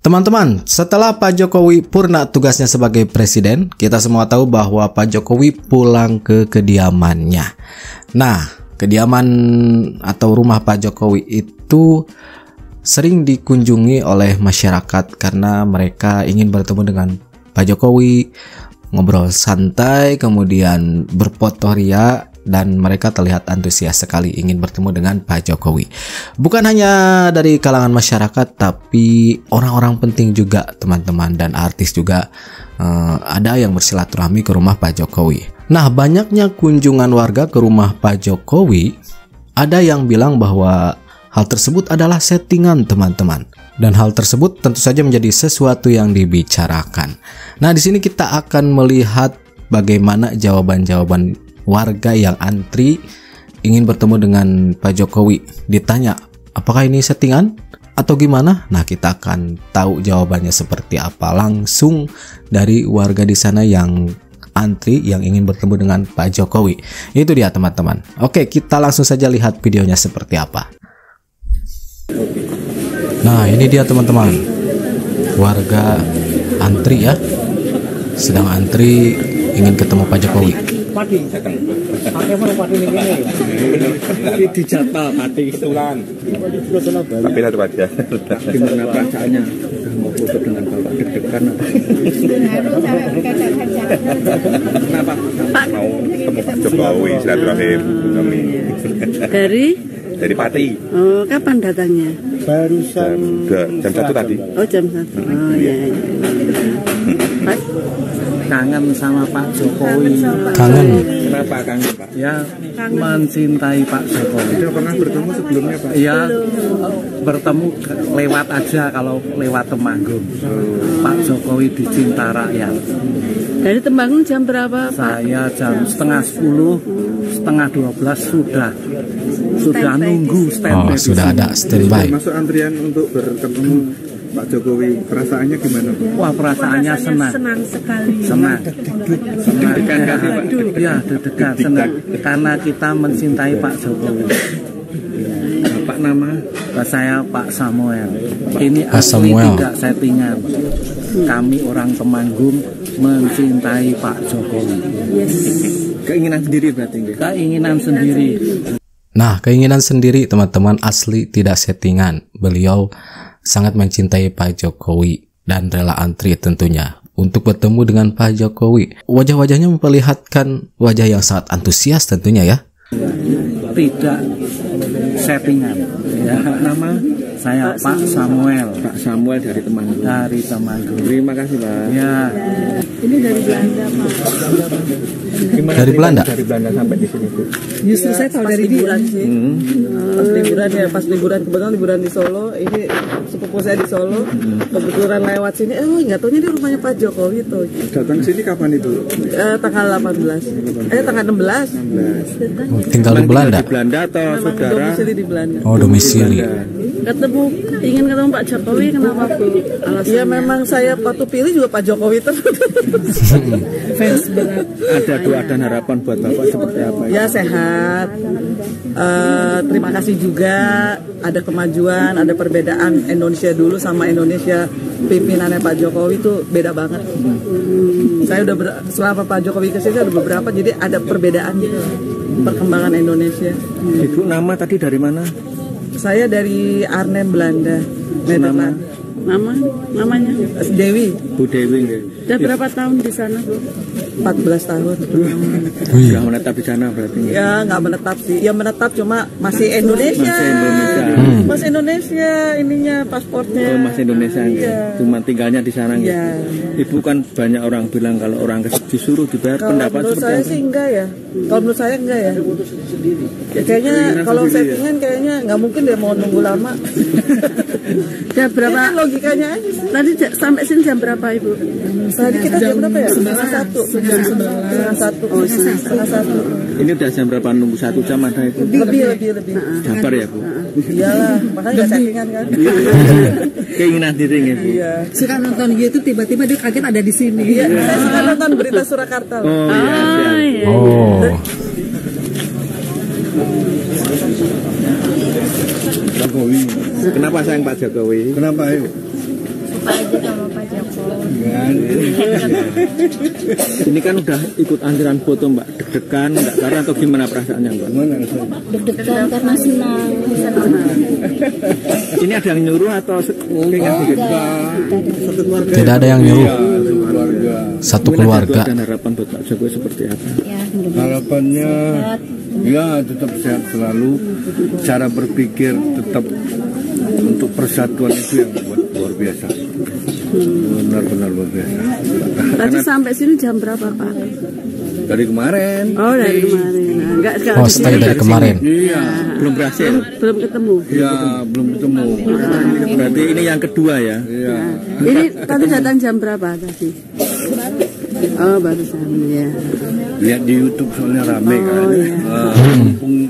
Teman-teman, setelah Pak Jokowi purna tugasnya sebagai presiden, kita semua tahu bahwa Pak Jokowi pulang ke kediamannya. Nah, kediaman atau rumah Pak Jokowi itu sering dikunjungi oleh masyarakat karena mereka ingin bertemu dengan Pak Jokowi, ngobrol santai, kemudian berfotoria, dan mereka terlihat antusias sekali ingin bertemu dengan Pak Jokowi. Bukan hanya dari kalangan masyarakat, tapi orang-orang penting juga, teman-teman, dan artis juga ada yang bersilaturahmi ke rumah Pak Jokowi. Nah, banyaknya kunjungan warga ke rumah Pak Jokowi, ada yang bilang bahwa hal tersebut adalah settingan, teman-teman. Dan hal tersebut tentu saja menjadi sesuatu yang dibicarakan. Nah, di sini kita akan melihat bagaimana jawaban-jawaban warga yang antri ingin bertemu dengan Pak Jokowi. Ditanya, apakah ini settingan atau gimana? Nah, kita akan tahu jawabannya seperti apa langsung dari warga di sana yang antri yang ingin bertemu dengan Pak Jokowi. Itu dia, teman-teman. Oke, kita langsung saja lihat videonya seperti apa. Nah, ini dia, teman-teman. Warga antri ya. Sedang antri ingin ketemu Pak Jokowi. Pati, pakai mana pati ini gini? Di jatah pati Sulan. Tapi satu aja. Gimana perasaannya? Sudah mau foto dengan bapak deg-degan apa? Kenapa? Mau ketemu Pak Jokowi silaturahim kami. Dari Pati. Oh, kapan datangnya? Barusan jam 1 tadi. Oh, jam 1. Oh, iya. Pak, kangen sama Pak Jokowi. Kangen. Kenapa kangen, Pak? Ya, mencintai Pak Jokowi. Sudah pernah bertemu sebelumnya, Pak? Ya, bertemu lewat aja kalau lewat Temanggung. Pak Jokowi dicinta rakyat. dari Temanggung jam berapa, Pak? Saya jam setengah 10, setengah 12 sudah nunggu standby. Oh, sudah ada standby. Masuk antrian untuk bertemu Pak Jokowi, perasaannya gimana, Pak? Wah, perasaannya senang. Senang sekali. Senang. Ya, deg-degan, senang. Karena kita mencintai Pak Jokowi. Pak nama? Saya Pak Samuel. Ini Pak asli Samuel. tidak settingan. Kami orang Temanggung mencintai Pak Jokowi. Yes. Keinginan sendiri berarti? Keinginan sendiri. Nah, keinginan sendiri, teman-teman, asli tidak settingan. Beliau sangat mencintai Pak Jokowi dan rela antri tentunya untuk bertemu dengan Pak Jokowi. Wajah-wajahnya memperlihatkan wajah yang sangat antusias tentunya ya. Tidak settingan. Ya, nama saya Pak Samuel. Pak Samuel dari Temanggung. Dari Temanggung. Terima kasih, Pak. Ya. Ini dari Belanda, Pak. Gimana Dari Belanda? Dari Belanda sampai di sini, Bu? Justru saya tahu dari liburan sih. Pas liburan ya, pas liburan kebetulan liburan di Solo. Ini sepupu saya di Solo. Kebetulan lewat sini, nggak taunya di rumahnya Pak Jokowi tuh. Datang sini kapan itu? Tanggal 18. Tanggal 16. Tinggal di Belanda. Di Belanda atau Memang saudara? domisili di Belanda. Oh, domisili. Ingin ketemu Pak Jokowi, kenapa, Bu? Ya memang saya waktu pilih juga Pak Jokowi terus. Fans berat. Ada doa dan harapan buat Bapak seperti apa? Ya sehat. Terima kasih juga. Ada kemajuan, ada perbedaan Indonesia dulu sama Indonesia pimpinannya Pak Jokowi itu beda banget. Saya udah selama Pak Jokowi kesini ada beberapa, jadi ada perbedaan gitu. Perkembangan Indonesia. Ibu nama tadi dari mana? Saya dari Arnhem, Belanda. Namanya Dewi. Bu Dewi. Udah berapa tahun di sana, Bu? 14 tahun. Sudah menetap di sana berarti? Ya nggak menetap sih. Ya menetap cuma masih Indonesia. Masih Indonesia. Masih Indonesia ininya pasportnya. Oh, masih Indonesia. Iya. Cuma tinggalnya di sana. Iya. Ibu kan banyak orang bilang kalau orang disuruh dibayar Kalau pendapat menurut seperti saya apa? sih enggak ya. Kalau menurut saya enggak ya. Ya, kayaknya kalau settingan kayaknya nggak mungkin dia mau nunggu lama. Jam berapa? Ya, logikanya aja. Tadi sampai sini jam berapa, Ibu? Tadi kita jam berapa ya? Setengah 1. Setengah 1. Oh, setengah 1. Ini udah jam berapa nunggu 1 jam ada itu? Lebih. Sabar ya, Bu? Iyalah, makanya nggak settingan kan. Keinginan diri ya, Bu? Iya. Suka nonton YouTube tiba-tiba dia kaget ada di sini. Iya, saya suka nonton berita Surakarta. Oh, iya. Oh. Jokowi. Kenapa sayang Pak Jokowi? Kenapa ayo? Supaya Ini kan udah ikut anjuran foto Mbak, deg-degan nggak karena atau gimana perasaannya Mbak? Deg-degan karena senang. Ini ada yang nyuruh atau Tidak ada yang nyuruh. Satu keluarga. Dan harapan buat Pak Jokowi seperti apa? Ya, Harapannya ya tetap sehat selalu, cara berpikir tetap untuk persatuan itu yang luar biasa, benar-benar luar biasa. Tadi sampai sini jam berapa Pak? Dari kemarin. Oh dari kemarin. Nah, enggak Oh, stay dari kemarin. Iya. Belum berhasil. Belum ketemu. Iya, belum ketemu. Berarti ini yang kedua ya? Iya. Ini tadi datang jam berapa tadi? Oh barusan ya. Lihat di YouTube soalnya rame kan. iya. Mumpung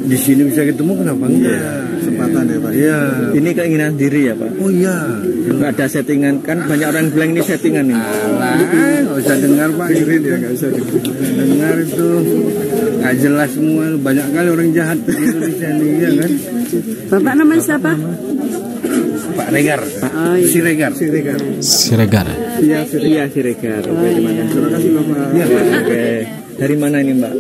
di sini bisa ketemu, kenapa enggak? Kesempatan ya Pak. Iya. Ini keinginan diri ya Pak? Oh iya. Nggak ada settingan, kan banyak orang bilang ini settingan ini. Nggak usah dengar Pak. Ya nggak usah dengar itu. Nggak jelas semua. Banyak kali orang jahat di Indonesia ini, ya kan? Bapak namanya siapa? Pak Regar. Oh, iya. Si Regar. Siregar. Iya, Siregar. Oke, terima kasih. Terima kasih Bapak. Ya, oke. Dari mana ini Mbak?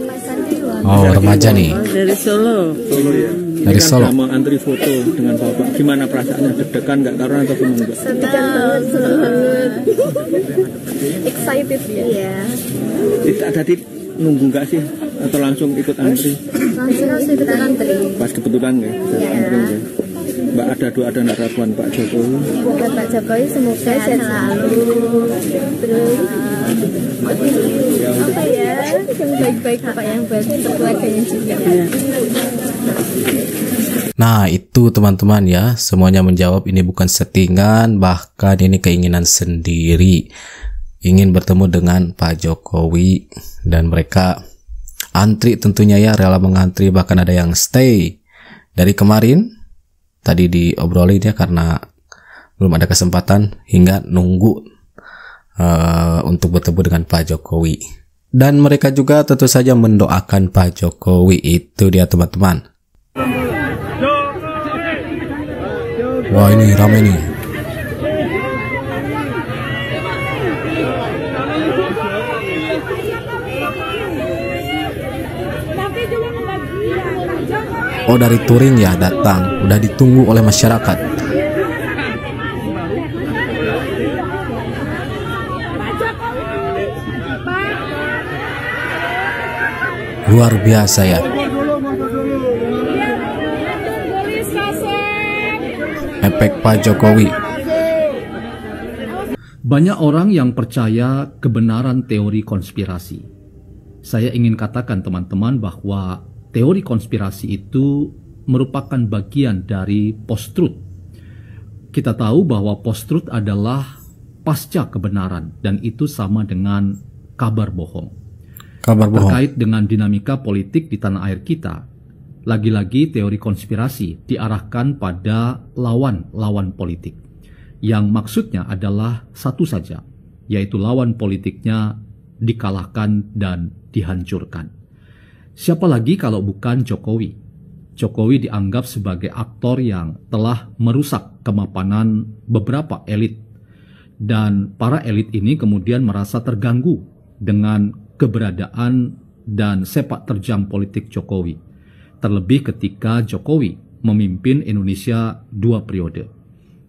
Oh, remaja nih. Oh, dari Solo. Solo ya. Dari Ini kan Solo. udah mau antri foto dengan Bapak. Gimana perasaannya? Deg-degan nggak karena atau gimana Mbak? senang banget. Excited ya. Iya. Tidak tadi nunggu nggak sih? Atau langsung ikut antri? Langsung ikut antri. Pas kebetulan ya? Antri ya. Mbak ada doa dan harapan Pak Jokowi. Buat Pak Jokowi semoga sehat selalu. Terus apa ya? Yang baik-baik Pak, yang baik untuk keluarganya juga. Nah, itu teman-teman ya, semuanya menjawab ini bukan settingan, bahkan ini keinginan sendiri. Ingin bertemu dengan Pak Jokowi, dan mereka antri tentunya ya, rela mengantri, bahkan ada yang stay dari kemarin. Tadi diobrolin ya, karena belum ada kesempatan hingga nunggu untuk bertemu dengan Pak Jokowi. Dan mereka juga tentu saja mendoakan Pak Jokowi. Itu dia teman-teman. Wah, ini ramai nih. Oh, dari touring ya datang, udah ditunggu oleh masyarakat. Luar biasa ya. Efek Pak Jokowi. Banyak orang yang percaya kebenaran teori konspirasi. Saya ingin katakan teman-teman bahwa teori konspirasi itu merupakan bagian dari post-truth. Kita tahu bahwa post-truth adalah pasca kebenaran, dan itu sama dengan kabar bohong. Kabar bohong. Terkait dengan dinamika politik di tanah air kita, lagi-lagi teori konspirasi diarahkan pada lawan-lawan politik, yang maksudnya adalah satu saja, yaitu lawan politiknya dikalahkan dan dihancurkan. Siapa lagi kalau bukan Jokowi? Jokowi dianggap sebagai aktor yang telah merusak kemapanan beberapa elit, dan para elit ini kemudian merasa terganggu dengan keberadaan dan sepak terjang politik Jokowi, terlebih ketika Jokowi memimpin Indonesia 2 periode.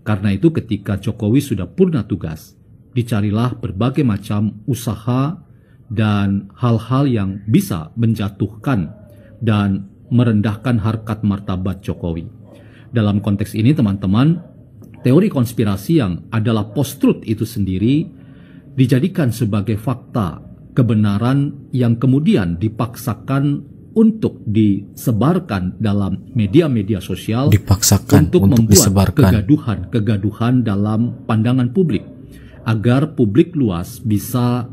Karena itu ketika Jokowi sudah purna tugas, dicarilah berbagai macam usaha dan hal-hal yang bisa menjatuhkan dan merendahkan harkat martabat Jokowi. Dalam konteks ini teman-teman, teori konspirasi yang adalah post-truth itu sendiri dijadikan sebagai fakta kebenaran yang kemudian dipaksakan untuk disebarkan dalam media-media sosial, Dipaksakan untuk membuat disebarkan. kegaduhan dalam pandangan publik, agar publik luas bisa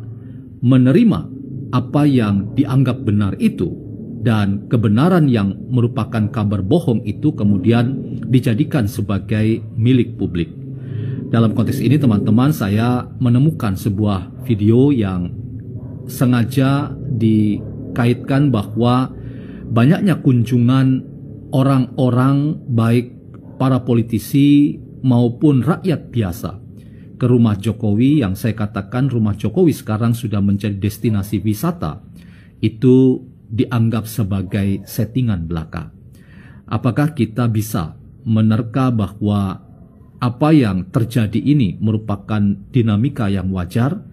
menerima apa yang dianggap benar itu, dan kebenaran yang merupakan kabar bohong itu kemudian dijadikan sebagai milik publik. Dalam konteks ini teman-teman, saya menemukan sebuah video yang sengaja dikaitkan bahwa banyaknya kunjungan orang-orang, baik para politisi maupun rakyat biasa, ke rumah Jokowi, yang saya katakan rumah Jokowi sekarang sudah menjadi destinasi wisata, itu dianggap sebagai settingan belaka. Apakah kita bisa menerka bahwa apa yang terjadi ini merupakan dinamika yang wajar,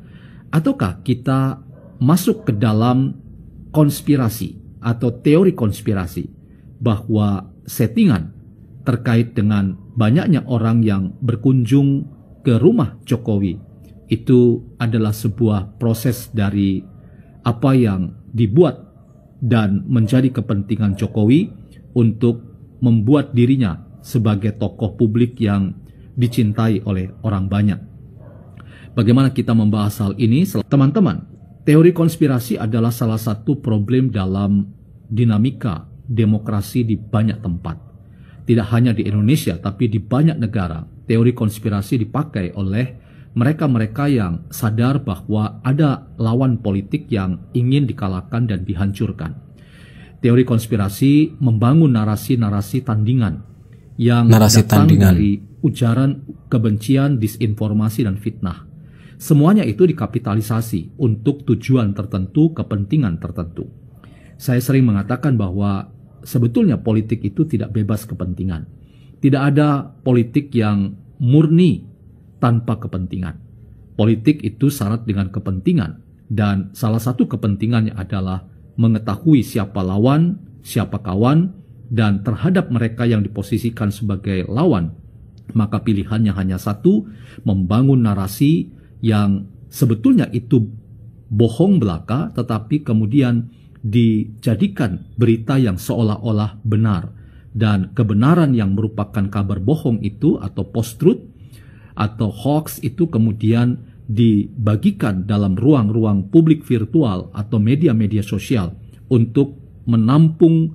ataukah kita masuk ke dalam konspirasi atau teori konspirasi bahwa settingan terkait dengan banyaknya orang yang berkunjung ke rumah Jokowi itu adalah sebuah proses dari apa yang dibuat dan menjadi kepentingan Jokowi untuk membuat dirinya sebagai tokoh publik yang dicintai oleh orang banyak. Bagaimana kita membahas hal ini? Teman-teman, teori konspirasi adalah salah satu problem dalam dinamika demokrasi di banyak tempat. Tidak hanya di Indonesia, tapi di banyak negara, teori konspirasi dipakai oleh mereka-mereka yang sadar bahwa ada lawan politik yang ingin dikalahkan dan dihancurkan. Teori konspirasi membangun narasi-narasi tandingan yang datang dari ujaran kebencian, disinformasi, dan fitnah. Semuanya itu dikapitalisasi untuk tujuan tertentu, kepentingan tertentu. Saya sering mengatakan bahwa sebetulnya politik itu tidak bebas kepentingan. Tidak ada politik yang murni tanpa kepentingan. Politik itu syarat dengan kepentingan, dan salah satu kepentingannya adalah mengetahui siapa lawan, siapa kawan, dan terhadap mereka yang diposisikan sebagai lawan, maka pilihannya hanya satu, membangun narasi yang sebetulnya itu bohong belaka, tetapi kemudian dijadikan berita yang seolah-olah benar, dan kebenaran yang merupakan kabar bohong itu atau post-truth atau hoax itu kemudian dibagikan dalam ruang-ruang publik virtual atau media-media sosial untuk menampung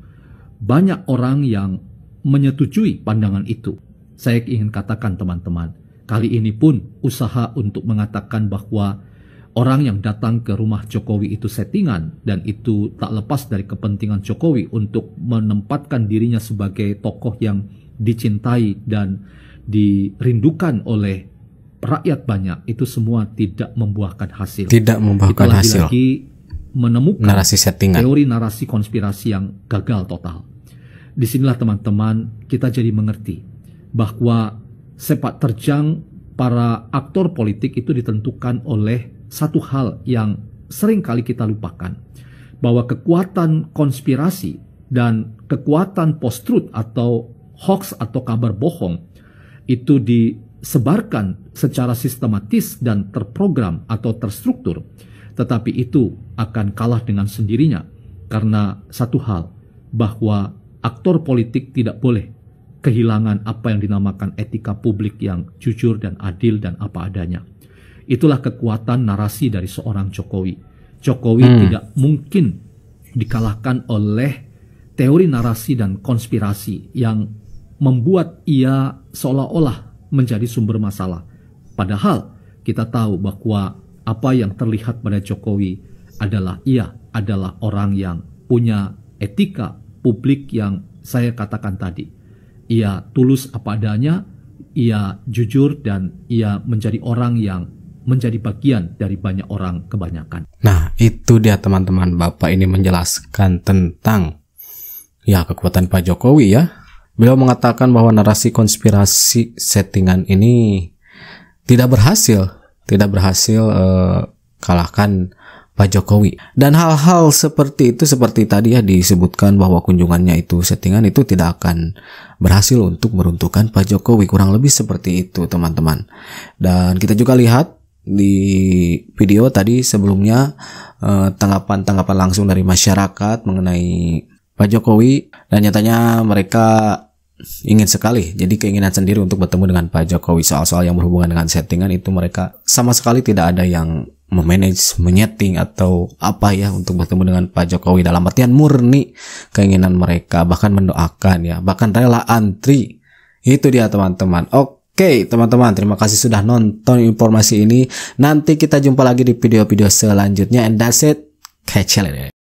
banyak orang yang menyetujui pandangan itu. Saya ingin katakan teman-teman, kali ini pun usaha untuk mengatakan bahwa orang yang datang ke rumah Jokowi itu settingan dan itu tak lepas dari kepentingan Jokowi untuk menempatkan dirinya sebagai tokoh yang dicintai dan dirindukan oleh rakyat banyak, itu semua tidak membuahkan hasil. Tidak membuahkan hasil. Lagi menemukan narasi settingan, teori narasi konspirasi yang gagal total. Disinilah teman-teman kita jadi mengerti bahwa sepak terjang para aktor politik itu ditentukan oleh satu hal yang sering kali kita lupakan, bahwa kekuatan konspirasi dan kekuatan post-truth atau hoax atau kabar bohong itu disebarkan secara sistematis dan terprogram atau terstruktur, tetapi itu akan kalah dengan sendirinya karena satu hal, bahwa aktor politik tidak boleh kehilangan apa yang dinamakan etika publik yang jujur dan adil dan apa adanya. Itulah kekuatan narasi dari seorang Jokowi. Jokowi tidak mungkin dikalahkan oleh teori narasi dan konspirasi yang membuat ia seolah-olah menjadi sumber masalah. Padahal kita tahu bahwa apa yang terlihat pada Jokowi adalah ia adalah orang yang punya etika publik yang saya katakan tadi. Ia tulus apa adanya, ia jujur, dan ia menjadi orang yang menjadi bagian dari banyak orang kebanyakan. Nah, itu dia teman-teman, Bapak ini menjelaskan tentang ya kekuatan Pak Jokowi ya. Beliau mengatakan bahwa narasi konspirasi settingan ini tidak berhasil kalahkan Pak Jokowi. Dan hal-hal seperti itu, seperti tadi ya disebutkan bahwa kunjungannya itu settingan, itu tidak akan berhasil untuk meruntuhkan Pak Jokowi. Kurang lebih seperti itu teman-teman. Dan kita juga lihat di video tadi sebelumnya tanggapan langsung dari masyarakat mengenai Pak Jokowi, dan nyatanya mereka ingin sekali, jadi keinginan sendiri untuk bertemu dengan Pak Jokowi. Soal-soal yang berhubungan dengan settingan itu mereka sama sekali tidak ada yang memanage, menyeting atau apa ya untuk bertemu dengan Pak Jokowi, dalam artian murni keinginan mereka, bahkan mendoakan ya, bahkan rela antri. Itu dia teman-teman. Oke teman-teman, terima kasih sudah nonton informasi ini. Nanti kita jumpa lagi di video-video selanjutnya, and that's it. Catch you later.